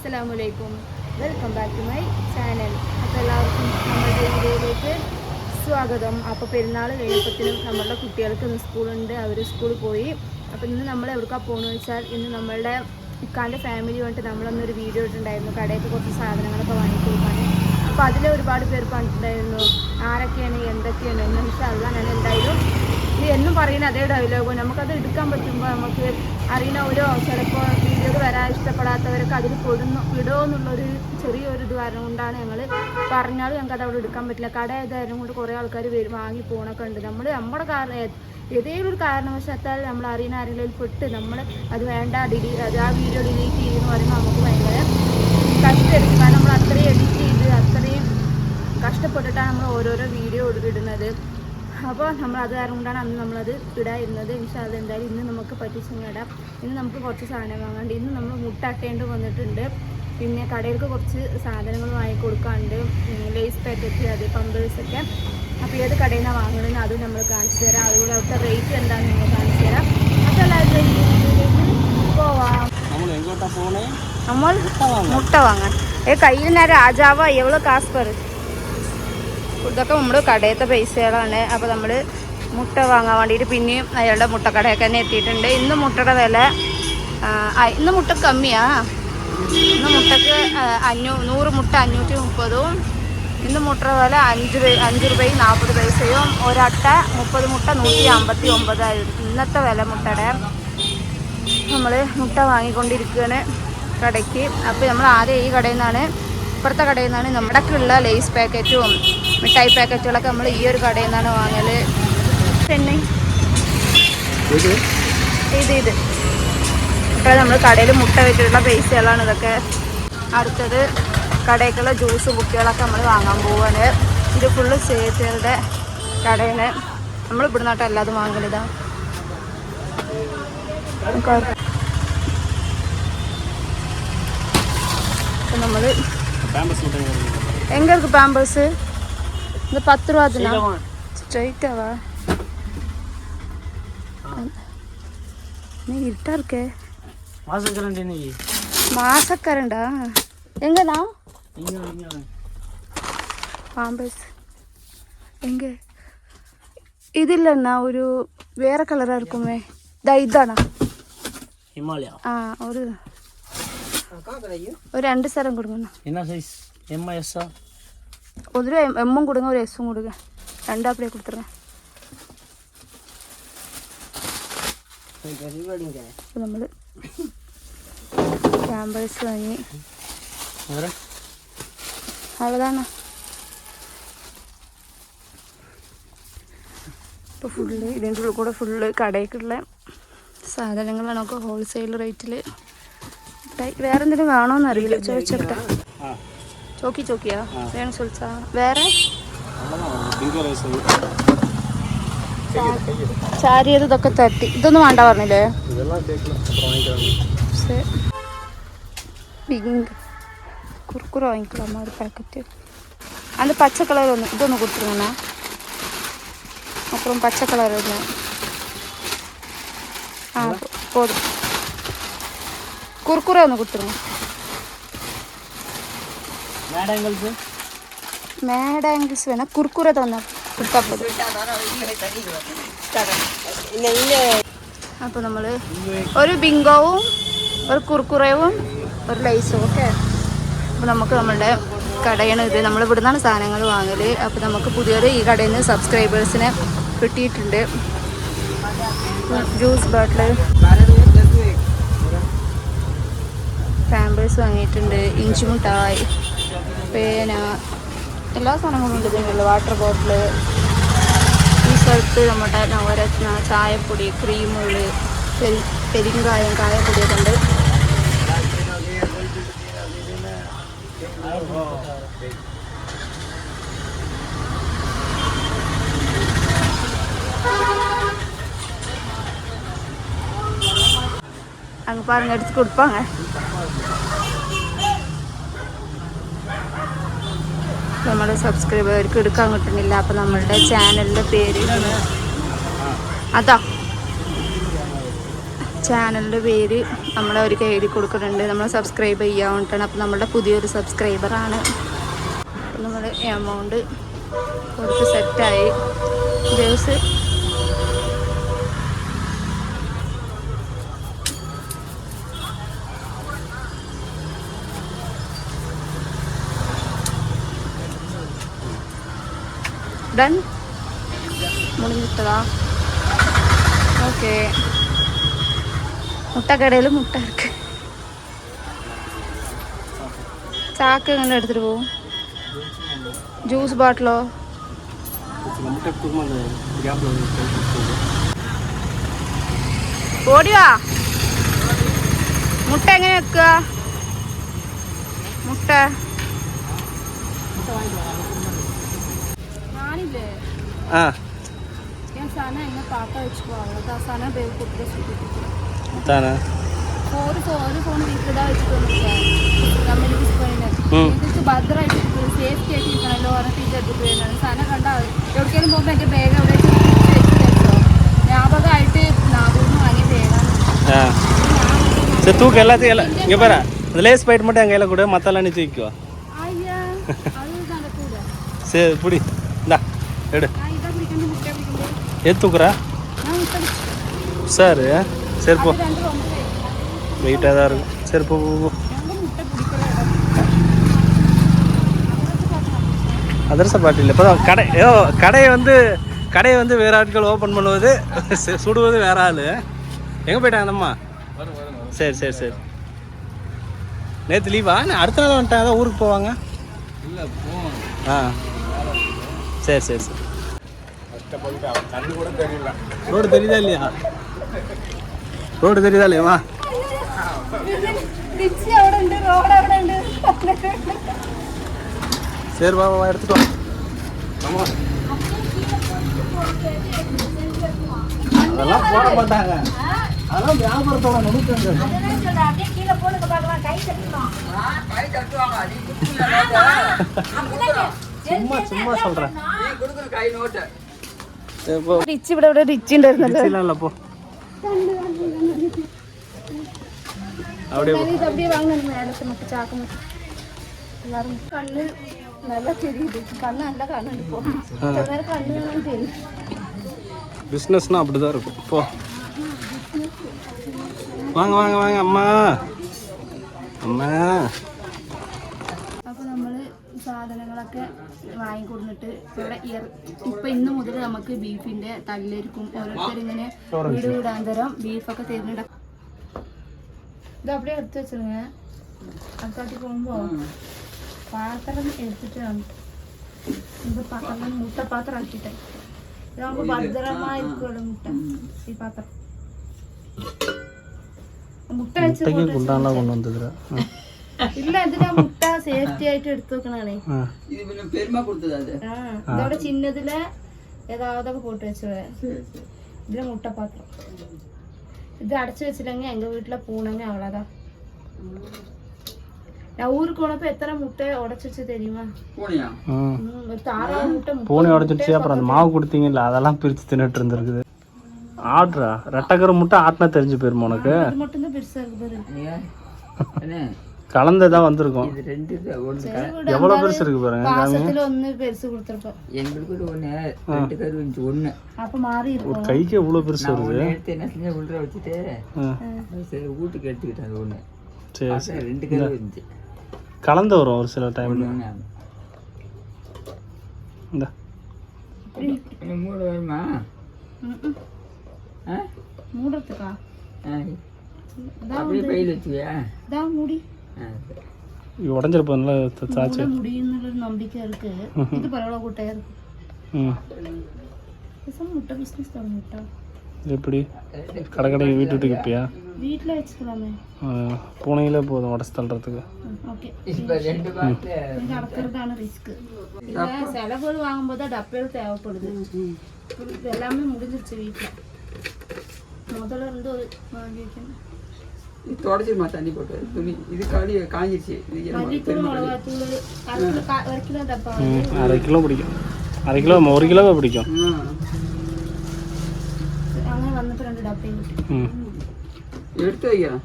അസ്സലാമലൈക്കും, welcome back to my channel. അപ്പോൾ എല്ലാവർക്കും നമ്മുടെ വീഡിയോയിലേക്ക് സ്വാഗതം. അപ്പോൾ പെരുന്നാൾ കഴിഞ്ഞപ്പോഴത്തേനും നമ്മളുടെ കുട്ടികൾക്ക് ഇന്ന് സ്കൂളുണ്ട്, അവർ സ്കൂളിൽ പോയി. അപ്പോൾ ഇന്ന് നമ്മൾ എവിടേക്കാണ് പോകുന്നത് വെച്ചാൽ, ഇന്ന് നമ്മളുടെ ഇക്കാൻ്റെ ഫാമിലി വന്നിട്ട് നമ്മളൊന്നൊരു വീഡിയോ ഇട്ടുണ്ടായിരുന്നു, കടയിൽ കുറച്ച് സാധനങ്ങളൊക്കെ വാങ്ങിക്കൊടുക്കാൻ. അപ്പോൾ അതിൽ ഒരുപാട് പേർ പറഞ്ഞിട്ടുണ്ടായിരുന്നു ആരൊക്കെയാണ് എന്തൊക്കെയാണ് എന്ന്. ഇൻഷാല്ലാ ഞാൻ എന്തായാലും ഇത് എന്നും പറയുന്ന അതേ ഡയലോഗോ നമുക്കത് എടുക്കാൻ പറ്റുമ്പോൾ നമുക്ക് അറിയുന്ന ഓരോ ചിലപ്പോൾ വീഡിയോയിൽ വരാൻ ഇഷ്ടപ്പെടാത്തവരൊക്കെ അതിൽ വിടുമോ എന്നുള്ളൊരു ചെറിയൊരു ഇത് കാരണം കൊണ്ടാണ് ഞങ്ങൾ പറഞ്ഞാലും ഞങ്ങൾക്ക് അത് അവിടെ എടുക്കാൻ പറ്റില്ല. കട ആയതായിരുന്നു കൊണ്ട് കുറേ ആൾക്കാർ വാങ്ങി പോകണമൊക്കെ ഉണ്ട്. നമ്മുടെ ഏതെങ്കിലും ഒരു കാരണവശാൽ നമ്മൾ അറിയുന്ന ആരെങ്കിലും പെട്ട് നമ്മൾ അത് വേണ്ട അത് ആ വീഡിയോ ഡിലീറ്റ് ചെയ്യുമെന്ന് പറയുമ്പോൾ നമുക്ക് ഭയങ്കര കഷ്ടമായിരിക്കും. കാരണം നമ്മൾ അത്രയും എഡിറ്റ് ചെയ്ത് അത്രയും കഷ്ടപ്പെട്ടിട്ടാണ് നമ്മൾ ഓരോരോ വീഡിയോ ഇടുന്നത്. അപ്പോൾ നമ്മൾ അത് കാരണം കൊണ്ടാണ് അന്ന് നമ്മളത് ഇടാതിരുന്നത്. ഇൻഷാല്ലാ എന്തായാലും ഇന്ന് നമുക്ക് പറ്റിച്ചെങ്കിൽ ഇടാം. ഇന്ന് നമുക്ക് കുറച്ച് സാധനം വാങ്ങാണ്ട്. ഇന്ന് നമ്മൾ മുട്ടാട്ടേണ്ടി വന്നിട്ടുണ്ട്. പിന്നെ കടയിലേക്ക് കുറച്ച് സാധനങ്ങൾ വാങ്ങിക്കൊടുക്കാണ്ട്, ലേസ് പാക്കറ്റ്, അത് പമ്പേഴ്സൊക്കെ. അപ്പോൾ ഏത് കടയിൽ നിന്നാണ് വാങ്ങുന്നതെന്ന് അതും നമ്മൾ കാണിച്ചു തരാം. അതുപോലെ അവിടുത്തെ റേറ്റ് എന്താണെന്ന് നമ്മൾ കാണിച്ചു തരാം. അപ്പോൾ എല്ലാവരും ഈ വീഡിയോയിലേക്ക് പോവാം. നമ്മൾ മുട്ട വാങ്ങാൻ കയ്യിൽ ഞാൻ രാജാവോ എവ്വളോ കാസ്പർ. ഇതൊക്കെ നമ്മുടെ കടയത്തെ പൈസകളാണ്. അപ്പോൾ നമ്മൾ മുട്ട വാങ്ങാൻ വേണ്ടിയിട്ട് പിന്നെയും അയാളുടെ മുട്ടക്കടയൊക്കെ തന്നെ എത്തിയിട്ടുണ്ട്. ഇന്ന് മുട്ടയുടെ വില ഇന്ന് മുട്ട കമ്മിയാണ്. ഇന്ന് മുട്ടക്ക് 100 മുട്ട 530. ഇന്ന് മുട്ടയുടെ വില 5 രൂപയും 40 പൈസയും. ഒരട്ട 30 മുട്ട 159 ഇന്നത്തെ വില മുട്ടയുടെ. നമ്മൾ മുട്ട വാങ്ങിക്കൊണ്ടിരിക്കുകയാണ് കടയ്ക്ക്. അപ്പോൾ നമ്മൾ ആദ്യം ഈ കടയിൽ നിന്നാണ്, ഇപ്പുറത്തെ കടയിൽ നിന്നാണ് നമ്മുടെക്കുള്ള ലേസ് പാക്കറ്റും മിഠായി പാക്കറ്റുകളൊക്കെ നമ്മൾ ഈ ഒരു കടയിൽ നിന്നാണ് വാങ്ങൽ. പിന്നെ ഇത് ഇപ്പോൾ നമ്മൾ കടയിൽ മുട്ട വെച്ചിട്ടുള്ള പൈസകളാണ് ഇതൊക്കെ. അടുത്തത് കടയിലേക്കുള്ള ജ്യൂസ് കുട്ടികളൊക്കെ നമ്മൾ വാങ്ങാൻ പോവാണ്. ഇത് ഫുള്ള് സേഫിയറുടെ കടയാണ്. നമ്മൾ ഇവിടെ നിന്നിട്ട് അല്ലാതെ വാങ്ങലിതാണ്. നമ്മൾ எங்க இருக்கு பேம்பர்ஸ்? இந்த 10 ரூபா தானா? ஸ்ட்ரைட்டாவா? நீ இருட்டா இருக்கே. மாசக்கரண்டா எங்கண்ணா? பேம்பர்ஸ் எங்க? இது இல்லைண்ணா, ஒரு வேற கலரா இருக்குமே. இதானா ഹിമാലയ? ആ ഒരു 2 സ്ഥലം കൊടുക്കണം. என்ன சைஸ்? M S? ஒரு எம்மும் கொடுங்க, ஒரு எஸ்ஸும் கொடுங்க. 2 அப்படியே கொடுத்துருங்க. നമ്മൾ ക്യാമ്പേഴ്സ് വാങ്ങി അതാണ്. ഇപ്പോൾ ഫുള്ള് ഇതിൻ്റെ ഉള്ളിൽ കൂടെ ഫുള്ള് കടയ്ക്കുള്ള സാധനങ്ങളാണ്. ഒക്കെ ഹോൾസെയിൽ റേറ്റിൽ. വേറെ എന്തെങ്കിലും വേണോന്ന് അറിയില്ല, ചോദിച്ചോട്ടെ. ചോക്കിയാ വേണം ചോദിച്ചാ. വേറെ ചാരിയത് ഇതൊക്കെ തട്ടി. ഇതൊന്നും വേണ്ട പറഞ്ഞില്ലേ? പിങ്ക് കുർക്കുറ വാങ്ങിக்கலாம் ഒരു പാക്കറ്റ്. அந்த பச்சை கலர் ஒன்று இதொன்று கொடுத்துருங்கண்ணா. அப்புறம் பச்சை கலர் ஒன்று. போதும். കുർക്കുറ ഒന്ന് കൊടുത്തിരുന്നു. മാഡാങ്കിൾസ് വേണം. കുർക്കുറ തന്നെ കൊടുത്താൽ മതി. അപ്പോൾ നമ്മൾ ഒരു ബിങ്കോവും ഒരു കുർക്കുറയും ഒരു ലൈസും. ഓക്കെ. അപ്പോൾ നമുക്ക് നമ്മളുടെ കടയാണ് ഇത്. നമ്മൾ ഇവിടെ നിന്നാണ് സാധനങ്ങൾ വാങ്ങൽ. അപ്പോൾ നമുക്ക് പുതിയൊരു ഈ കടയിൽ നിന്ന് സബ്സ്ക്രൈബേഴ്സിനെ കിട്ടിയിട്ടുണ്ട്. ജ്യൂസ് ബോട്ടിൽ, പാമ്പേഴ്സ് വാങ്ങിയിട്ടുണ്ട്, ഇഞ്ചി മുട്ടായി, പേന, എല്ലാ സാധനങ്ങളും ഉണ്ട് ഇതിനുള്ള. വാട്ടർ ബോട്ടിൽ, ഈ സ്ഥലത്ത് നമ്മുടെ നവരത്ന, ചായപ്പൊടി, ക്രീമുകൾ, പെരിങ്കായം, കായപ്പൊടിയൊക്കെ ഉണ്ട്. அங்கே பாருங்க, எடுத்து கொடுப்பாங்க. നമ്മുടെ സബ്സ്ക്രൈബർക്ക് എടുക്കാൻ കിട്ടുന്നില്ല. അപ്പോൾ നമ്മളുടെ ചാനലിൻ്റെ പേര് അതാ ചാനലിൻ്റെ പേര് നമ്മളെ ഒരു എഴുതി കൊടുക്കുന്നുണ്ട്. നമ്മൾ സബ്സ്ക്രൈബ് ചെയ്യാൻ വേണ്ടിയിട്ടാണ്. അപ്പോൾ നമ്മളുടെ പുതിയൊരു സബ്സ്ക്രൈബറാണ്. അപ്പോൾ നമ്മൾ എമൗണ്ട് കൊടുത്ത് സെറ്റായി. ദിവസം ഡൺ முடிஞ்சிட்டதா? ஓகே. முட்டை கடையில் முட்டை இருக்கு. சாக்கு எங்கே எடுத்துகிட்டு போவோம்? ஜூஸ் பாட்டிலோ? ஓடிவா. முட்டை எங்கே வைக்க? முட்டை நானில்லை. sana inga paaka vechukovaanga da sana bev kutte sutittu tana four phone veetla vechukonnu nammal use pannina idukku badra idukku safety aayittu irukkanallo ara teacher eduthu venanu sana kanda evadekkelum pogumbo enke bag avade vechu nyabaga aayittu naagunu vaangi vegana se தூக்கு எல்லாத்தையும் இங்க பாரு அந்த lace byte மட்டும் எங்க கையில கூட மத்தெல்லாம் நீ தூக்கிக்கோ. ஐயா அது நடக்குது. சரி புடி இந்தா எடு. எது தூக்குறா? சரி சரி போ, வெயிட்டாக தான் இருக்கும். சரி போ போ. அதிரச பாட்டில் இப்போ தான் கடையை வந்து வேறு ஆட்கள் ஓப்பன் பண்ணுவது, சுடுவது வேற ஆள். எங்கே போயிட்டாங்க அந்தம்மா? சரி சரி சரி. நேற்று லீவா? அடுத்த நாள் வந்துட்டாங்க, தான் ஊருக்கு போவாங்க. ஆ சரி சரி சரி. ரோடு தெரியுதா இல்லையா? ரோடு தெரியுதா இல்லையாமா? சரி வா வா எடுத்துட்டு வா. அதெல்லாம் போட மாட்டாங்க, அதெல்லாம் வியாபாரத்தோட நுணுக்கங்க. சும்மா சும்மா சொல்றேன். റിച്ച് ഇവിടെ റിച്ച് ഉണ്ടായിരുന്നല്ലോ. പോ കണ്ണ് നല്ല தெரியுது. கண்ணு நல்லா கண்ணு போ. கண்ணு தெரியும். பிஸ்னஸ்னா அப்படிதான் இருக்கும். போ வாங்க வாங்க வாங்க அம்மா അമ്മ. അപ്പോൾ നമ്മൾ സാധനങ്ങളൊക്കെ വാങ്ങിക്കൊടുത്തിട്ട് ഇവിടെ ഇപ്പം ഇന്ന് മുതൽ നമുക്ക് ബീഫിൻ്റെ തല്ലിരിക്കും. ഓരോരുത്തരിങ്ങനെ വീട് വീടാന്തരം ബീഫൊക്കെ തരുന്നുണ്ട്. ഇത് அப்படியே എടുത്ത് വെച്ചിരുங்க. അടുത്താട്ടി പോകുമ്പോൾ പാത്രം എടുത്തിട്ട് ഇത് പാത്രം മുട്ട പാത്രം ആക്കിയിട്ട് ഇതാകുമ്പോൾ ഭദ്രമായിരിക്കുമല്ലോ മുട്ട. ഈ പാത്രം മുട്ട വെച്ച് ഇല്ല, ഇതിനാ മുട്ട സേഫ്റ്റി ആയിട്ട് എടുത്തു വെക്കണേ. ഇതോടെ ചിന്നതില് ഏതാവതൊക്കെ പോട്ട് വെച്ചത്. ഇതിലെ മുട്ട പാത്രം ഇത് അടച്ചു വെച്ചില്ലെങ്കിൽ എங்க വീട്ടിലെ പൂണെങ്കിൽ അവളതാ. நான் ஊருக்கு போனப்ப எத்தனை முட்டை உடைச்சு வச்சு தெரியுமா? ஒரு 6 முட்டை பூனை உடைச்சிருச்சு. அப்புறம் அந்த மாவு கொடுத்தீங்கல்ல, அதெல்லாம் பிரிச்சு தின்னுட்டு இருந்திருக்குது. ஆட்ரா ரெட்டக்கரை முட்டை ஆட்டினா தெரிஞ்சு போயிருமா உனக்கு? இது மட்டும் தான் பெருசா இருக்கு பாரு. கலந்ததான் வந்திருக்கும். எவ்வளவு பெருசு இருக்கு பாருங்க. பாசத்துல ஒண்ணு பெருசு கொடுத்திருப்போம். எங்களுக்கு ஒண்ணு ரெண்டு கரு வந்து ஒண்ணு அப்ப மாறி இருக்கும். கைக்கு எவ்வளவு பெருசு வருது. நேத்து என்ன செஞ்ச உள்ள வச்சிட்டு சரி வீட்டுக்கு எடுத்துக்கிட்டாங்க ஒண்ணு. சரி ரெண்டு கரு வந்து கலந்து வரும் ஒரு சில டைம்ல. இந்த மூட வேணுமா? மூடறதுக்கா? அப்படியே பையில வச்சுவியா? தான் முடி உடஞ்சிருப்போம்ல சாச்சு. முடியும்னு நம்பிக்கை இருக்கு. இது பரவாயில்ல, கூட்டையா இருக்கு. முட்டை பிஸ்னஸ் தான். முட்டை எப்படி கடை வீட்டுக்கு விற்பியா? வீட்டில் வச்சுக்கலாமே. பூனையில போதும் உடச்சு தள்ளுறதுக்கு. Okay, அடக்கிறதான risk. செலவுகள் வாங்கும்போது டப்பையில் தேவைப்படுது. எல்லாமே முடிஞ்சிருச்சு வீட்டில். முதல்ல இருந்து ஒரு வாங்கி வைக்கணும். தொடச்சிருமா தண்ணி போட்டு துணி. இது காஞ்சிருச்சு. மல்லித்தூள், மிளகாத்தூள், அரை கிலோ டப்பா. 1/2 கிலோ பிடிக்கும். 1/2 கிலோ 1 கிலோவே பிடிக்கும். അങ്ങനെ വന്നിട്ട് 2 ഡപ്പയും കിട്ടി. എടുത്ത് വയ്ക്കണം.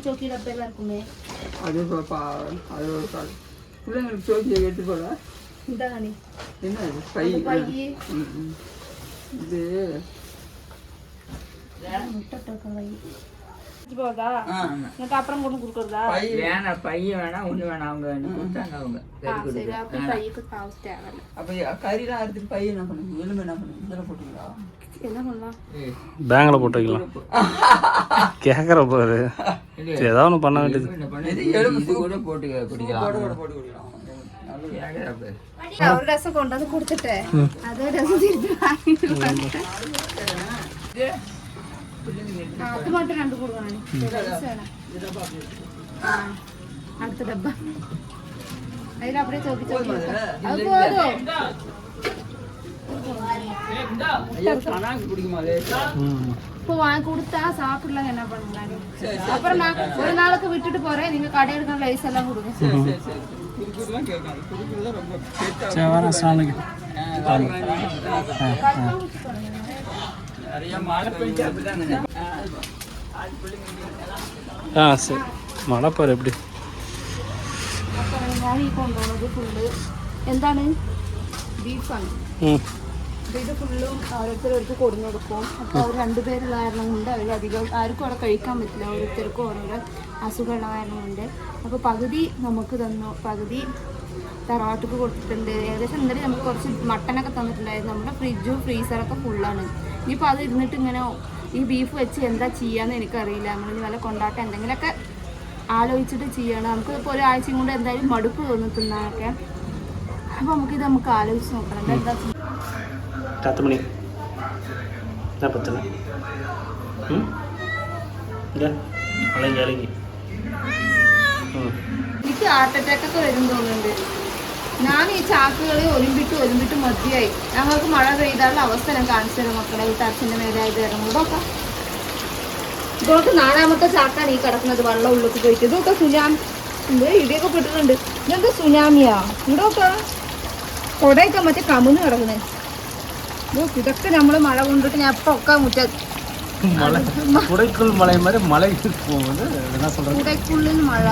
ചോക്കി ഡബ്ബെല്ലാം ഇറക്കുമേ. അത് പിള്ളേർക്ക് ചോക്കി കെട്ടി പോടാ. എന്താണ് എന്നാ പൈ ഇത് அப்புறம் கொண்டு கொடுக்குறதா? வேணாம், பையன் வேணாம், ஒண்ணு வேணாம். அவங்க கொடுத்தாங்க, அவங்க அப்ப கறிலாம் அறுத்துட்டு பையன் என்ன பண்ணுங்க, எலும்பு என்ன பண்ணுங்க, இதெல்லாம் போட்டுங்களா? என்ன பண்ணலாம்? பேங்கில் போட்டு வைக்கலாம். கேட்குற பாரு, ஏதாவது ஒன்று பண்ண வேண்டியது. எலும்பு கூட போட்டு குடிக்கலாம். ஒரு ரசம் கொண்டு வந்து கொடுத்துட்டு அதே ரசம் திருப்பி வாங்கிட்டு அது மட்டும் 2 கொடுக்கணும். அடுத்த டப்பா அதில் அப்படியே தோக்கி அது போதும். இப்போ வாங்கி கொடுத்தா சாப்பிடலாம், என்ன பண்ணுறாங்க. அப்புறம் நான் ஒரு நாளுக்கு விட்டுட்டு போறேன், நீங்க கடையில் இருக்கிற ரைஸ் எல்லாம் கொடுங்க. சரி மழை பாரு எப்படி. വാങ്ങി കൊണ്ടുപോകുന്നത് ഫുള്ള് എന്താണ്, ബീഫാണ്. ഇത് ഫുള്ളും ഓരോരുത്തർക്ക് കൊടുന്നു കൊടുക്കും. അപ്പോൾ അവർ 2 പേരുള്ള കാരണം കൊണ്ട് അവർ അധികം ആർക്കും അവിടെ കഴിക്കാൻ പറ്റില്ല. ഓരോരുത്തർക്കും ഓരോരോ അസുഖമുള്ള കാരണം കൊണ്ട്. അപ്പോൾ പകുതി നമുക്ക് തന്നു, പകുതി തറവാട്ടിക്ക് കൊടുത്തിട്ടുണ്ട്. ഏകദേശം ഇന്നലെ നമുക്ക് കുറച്ച് മട്ടനൊക്കെ തന്നിട്ടുണ്ടായിരുന്നു. നമ്മുടെ ഫ്രിഡ്ജും ഫ്രീസറൊക്കെ ഫുള്ളാണ്. ഇനിയിപ്പോൾ അത് ഇരുന്നിട്ട് ഇങ്ങനെ ഈ ബീഫ് വെച്ച് എന്താ ചെയ്യാന്ന് എനിക്കറിയില്ല. നമ്മളിനി വല്ല കൊണ്ടാട്ടം എന്തെങ്കിലുമൊക്കെ ആലോചിച്ചിട്ട് ചെയ്യണം. നമുക്ക് ഇപ്പോൾ ഒരാഴ്ചയും കൊണ്ട് എന്തായാലും മടുപ്പ് തോന്നിട്ടുണ്ടാക്കെ. അപ്പോൾ നമുക്ക് ആലോചിച്ച് നോക്കണം എന്താ. 10 മണി 10 എനിക്ക് ഹാർട്ട് അറ്റാക്ക് ഒക്കെ വരും തോന്നുന്നുണ്ട്. ഞാൻ ഈ ചാക്കുകൾ ഒലിമ്പിട്ട് മതിയായി. ഞങ്ങൾക്ക് മഴ പെയ്താലുള്ള അവസ്ഥ ഞാൻ കാണിച്ചു തരാം മക്കളെ. ഈ ടച്ചിൻ്റെ മേലായത് ഇറങ്ങും. ഇതൊക്കെ 4ാമത്തെ ചാക്കാണ് ഈ കിടക്കുന്നത്. വെള്ളം ഉള്ളിലേക്ക് പോയിട്ട് ഇതൊക്കെ സുനാമി എന്ത് ഇടിയൊക്കെ പെട്ടിട്ടുണ്ട്. ഇതെന്താ സുനാമിയാ? ഇവിടെയൊക്കെ കൊടയൊക്കെ മറ്റേ കമുന്ന് കിടക്കുന്നത്. ഇതൊക്കെ നമ്മൾ മഴ കൊണ്ടിട്ട് ഞാൻ ഇപ്പൊ ഒക്കെ മുറ്റത്ത് குடைக்குள் மலை மாதிரி மலைக்கு போகுது. என்ன சொல்றது, കുടയ്ക്കുള്ളിൽ മഴ.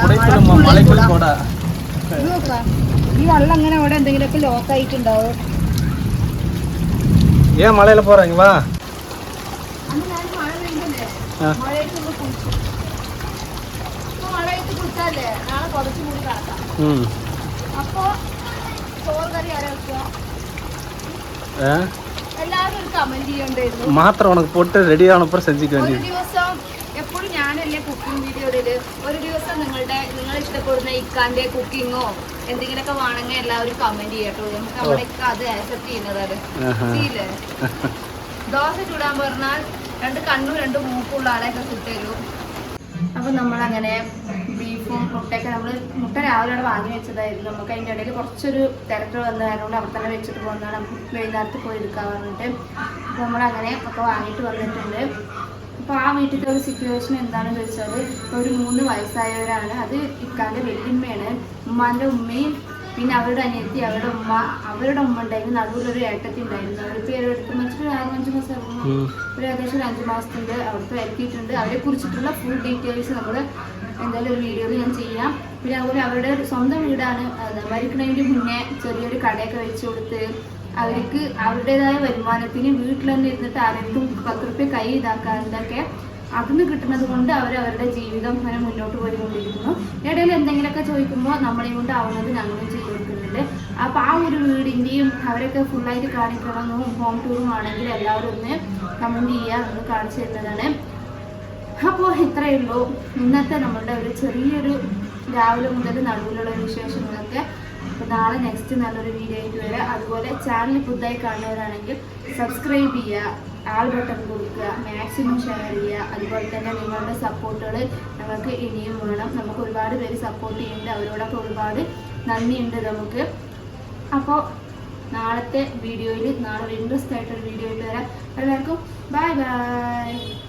மலைக்குள் கூட ഈ വെള്ളം അങ്ങനെ അവിടെ എന്തെങ്കിലുമൊക്കെ ലോക്കായിട്ടുണ്ടാവും. ஏன் மலையில போறாங்க வா. അന്ന് ഞാൻ മഴ പെയ്യുന്നല്ലേ, മഴയത്ത് കുളിച്ചു. ഇപ്പൊ മഴയത്ത് കുളിച്ചാലേ നാളെ കുറച്ച് കൂടി കിടക്കാം. അപ്പൊ ചോറ് കറി ആരാ വെക്കുക? എല്ലാവരും ഒരു കമന്റ് ചെയ്യണ്ടായിരുന്നു. മാത്രം ഉണക്ക് പോട്ട് റെഡി ആവണപ്പോ സെഞ്ചിക്ക് വേണ്ടി. ഒരു ദിവസം എപ്പോഴും ഞാനല്ലേ കുക്കിംഗ് വീഡിയോയില്, ഒരു ദിവസം നിങ്ങൾ ഇഷ്ടപ്പെടുന്ന ഇക്കാന്റെ കുക്കിങ്ങോ എന്തെങ്കിലുമൊക്കെ വേണമെങ്കിൽ എല്ലാവരും കമന്റ് ചെയ്യട്ടോ. നമുക്ക് അവിടെ അത് ആക്സെപ്റ്റ് ചെയ്യുന്നതാണ്. ചെയ്യില്ലേ? ദോശ ചൂടാൻ പറഞ്ഞാൽ 2 കണ്ണും 2 മൂക്കുള്ള ആളെയൊക്കെ ചുട്ടരും. അപ്പൊ നമ്മളങ്ങനെ ബീഫും മുട്ടയൊക്കെ മുട്ട രാവിലെ അവിടെ വാങ്ങി വെച്ചതായിരുന്നു. നമുക്ക് അതിൻ്റെ ഇടയിൽ കുറച്ചൊരു തിരക്ക് വന്ന കാരണം അവിടെ തന്നെ വെച്ചിട്ട് പോകുന്നതാണ്. നമുക്ക് വൈകുന്നേരത്ത് പോയി എടുക്കാൻ പറഞ്ഞിട്ട് അപ്പോൾ നമ്മളങ്ങനെ ഒക്കെ വാങ്ങിയിട്ട് വന്നിട്ടുണ്ട്. അപ്പോൾ ആ വീട്ടിലത്തെ ഒരു സിറ്റുവേഷൻ എന്താണെന്ന് ചോദിച്ചാൽ, ഒരു 3 വയസ്സായവരാണ്. അത് ഇക്കാൻ്റെ വല്യമ്മയാണ്. ഉമ്മാൻ്റെ ഉമ്മയും പിന്നെ അവരുടെ അനിയത്തി, അവരുടെ ഉമ്മ ഉണ്ടായിരുന്നു. നടുവിലൊരു ഏട്ടത്തി ഉണ്ടായിരുന്നു. അവർ പേരെടുത്ത് വെച്ചിട്ട് 4-5 മാസം ഒരു ഏകദേശം 5 മാസത്തിൻ്റെ അവിടുത്തെ എത്തിയിട്ടുണ്ട്. അവരെ കുറിച്ചിട്ടുള്ള ഫുൾ ഡീറ്റെയിൽസ് നമ്മൾ എന്തായാലും ഒരു വീഡിയോയിൽ ഞാൻ ചെയ്യാം. പിന്നെ അതുപോലെ അവരുടെ സ്വന്തം വീടാണ്. മരിക്കണതിൻ്റെ മുന്നേ ചെറിയൊരു കടയൊക്കെ വെച്ച് കൊടുത്ത് അവർക്ക് അവരുടേതായ വരുമാനത്തിന് വീട്ടിൽ തന്നെ ഇരുന്നിട്ട് ആരെങ്കിലും 10 റുപ്യ കൈ ഇതാക്കാറുണ്ടൊക്കെ അതിന് കിട്ടുന്നത് കൊണ്ട് അവരുടെ ജീവിതം അങ്ങനെ മുന്നോട്ട് പോയിക്കൊണ്ടിരിക്കുന്നു. ഇടയിൽ എന്തെങ്കിലുമൊക്കെ ചോദിക്കുമ്പോൾ നമ്മളെയും കൊണ്ട് ആവുന്നത് ഞങ്ങളും ചെയ്തു കൊടുക്കുന്നുണ്ട്. അപ്പോൾ ആ ഒരു വീടിൻ്റെയും അവരൊക്കെ ഫുള്ളായിട്ട് കാണിക്കണമെന്നും ഹോം ടൂറും ആണെങ്കിൽ എല്ലാവരും ഒന്ന് കമൻറ്റ് ചെയ്യുക, ഒന്ന് കാണിച്ചു തരുന്നതാണ്. അപ്പോൾ ഇത്രയേ ഉള്ളൂ ഇന്നത്തെ നമ്മളുടെ ഒരു ചെറിയൊരു രാവിലെ മുതൽ നടുവിലുള്ള വിശേഷങ്ങളൊക്കെ. അപ്പോൾ നാളെ നെക്സ്റ്റ് നല്ലൊരു വീഡിയോ ആയിട്ട് വരാം. അതുപോലെ ചാനൽ പുതുതായി കാണുന്നവരാണെങ്കിൽ സബ്സ്ക്രൈബ് ചെയ്യുക, ആൾ ബട്ടൺ കൊടുക്കുക, മാക്സിമം ഷെയർ ചെയ്യുക. അതുപോലെ തന്നെ നിങ്ങളുടെ സപ്പോർട്ടുകൾ ഞങ്ങൾക്ക് ഇനിയും വേണം. നമുക്ക് ഒരുപാട് പേര് സപ്പോർട്ട് ചെയ്യുന്നുണ്ട്, അവരോടൊക്കെ ഒരുപാട് നന്ദിയുണ്ട് നമുക്ക്. അപ്പോൾ നാളത്തെ വീഡിയോയിൽ നാളെ ഒരു ഇൻട്രസ്റ്റ് ആയിട്ടൊരു വീഡിയോ ആയിട്ട് വരാം. എല്ലാവർക്കും ബൈ ബൈ.